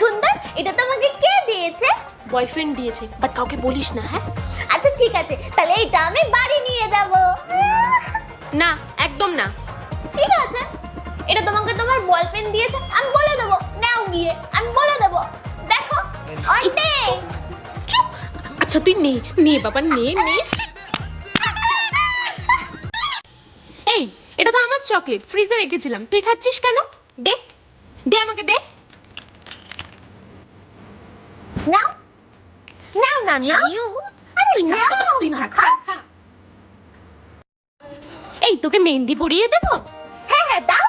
সুন্দর। এটা তোমাকে কে দিয়েছে? বয়ফ্রেন্ড দিয়েছে, বাট কাউকে বলিস না, হ্যাঁ? আচ্ছা ঠিক আছে, তাহলে এইটা আমি বাড়ি নিয়ে যাব। না, একদম না। ঠিক আছে, এটা তোমাকে তোমার বয়ফ্রেন্ড দিয়েছে, আমি বলে দেবো। নাও গিয়ে আমি বলে দেবো। দেখো অনেক। চুপ। আচ্ছা তুই নে নে বাবা, নে নে। এই, এটা তো আমার চকলেট, ফ্রিজে রেখেছিলাম, তুই খাচ্ছিস কেন? দে দে, আমাকে দে। নাও নাও না নাও। তুই খা, তুই খা, খা, খা। এই, তোকে মেহেন্দি পরিয়ে দেবো? হ্যাঁ হ্যাঁ দাও।